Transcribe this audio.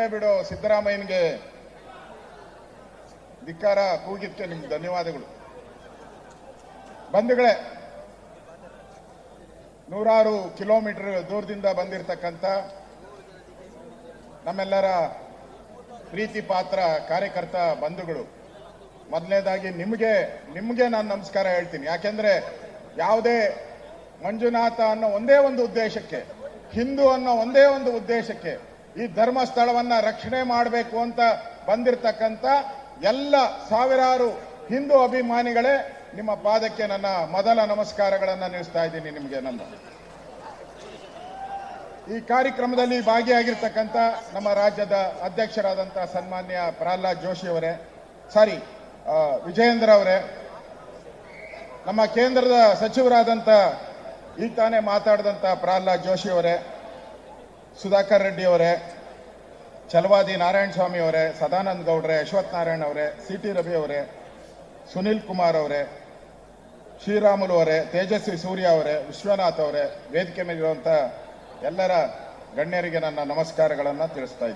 ಬಿಡೇ ಬಿಡು ಸಿದ್ದರಾಮಯ್ಯನಿಗೆ ಧಿಕ್ಕಾರ ಕೂಗಿದ್ಕೆ ನಿಮ್ಗೆ ಧನ್ಯವಾದಗಳು. ಬಂಧುಗಳೇ, ನೂರಾರು ಕಿಲೋಮೀಟರ್ ದೂರದಿಂದ ಬಂದಿರತಕ್ಕಂಥ ನಮ್ಮೆಲ್ಲರ ಪ್ರೀತಿ ಪಾತ್ರ ಕಾರ್ಯಕರ್ತ ಬಂಧುಗಳು, ಮೊದಲನೇದಾಗಿ ನಿಮಗೆ ನಾನು ನಮಸ್ಕಾರ ಹೇಳ್ತೀನಿ. ಯಾಕೆಂದ್ರೆ ಯಾವುದೇ ಮಂಜುನಾಥ ಅನ್ನೋ ಒಂದೇ ಒಂದು ಉದ್ದೇಶಕ್ಕೆ, ಹಿಂದೂ ಅನ್ನೋ ಒಂದೇ ಒಂದು ಉದ್ದೇಶಕ್ಕೆ ಈ ಧರ್ಮಸ್ಥಳವನ್ನ ರಕ್ಷಣೆ ಮಾಡಬೇಕು ಅಂತ ಬಂದಿರತಕ್ಕಂಥ ಎಲ್ಲ ಸಾವಿರಾರು ಹಿಂದೂ ಅಭಿಮಾನಿಗಳೇ, ನಿಮ್ಮ ಪಾದಕ್ಕೆ ನನ್ನ ಮೊದಲ ನಮಸ್ಕಾರಗಳನ್ನು ನಿಲ್ಲಿಸ್ತಾ ಇದ್ದೀನಿ. ನಿಮಗೆ ಈ ಕಾರ್ಯಕ್ರಮದಲ್ಲಿ ಭಾಗಿಯಾಗಿರ್ತಕ್ಕಂಥ ನಮ್ಮ ರಾಜ್ಯದ ಅಧ್ಯಕ್ಷರಾದಂಥ ಸನ್ಮಾನ್ಯ ಪ್ರಹ್ಲಾದ್ ಜೋಶಿ ಅವರೇ, ವಿಜಯೇಂದ್ರ ಅವರೇ, ನಮ್ಮ ಕೇಂದ್ರದ ಸಚಿವರಾದಂಥ ಈಗ ತಾನೇ ಮಾತಾಡಿದಂಥ ಪ್ರಹ್ಲಾದ್ ಜೋಶಿ ಅವರೇ, ಸುಧಾಕರ್ ರೆಡ್ಡಿ ಅವರೇ, ಛಲವಾದಿ ನಾರಾಯಣ ಸ್ವಾಮಿ ಅವರೇ, ಸದಾನಂದ ಗೌಡ್ರೆ, ಅಶ್ವಥ್ ನಾರಾಯಣ ಅವರೇ, ಸಿ.ಟಿ. ರವಿ ಅವರೇ, ಸುನಿಲ್ ಕುಮಾರ್ ಅವರೇ, ಶ್ರೀರಾಮುಲು ಅವರೇ, ತೇಜಸ್ವಿ ಸೂರ್ಯ ಅವರೇ, ವಿಶ್ವನಾಥ್ ಅವರೇ, ವೇದಿಕೆ ಮೇಲಿರುವಂಥ ಎಲ್ಲರ ಗಣ್ಯರಿಗೆ ನನ್ನ ನಮಸ್ಕಾರಗಳನ್ನು ತಿಳಿಸ್ತಾ ಇದ್ದೀನಿ.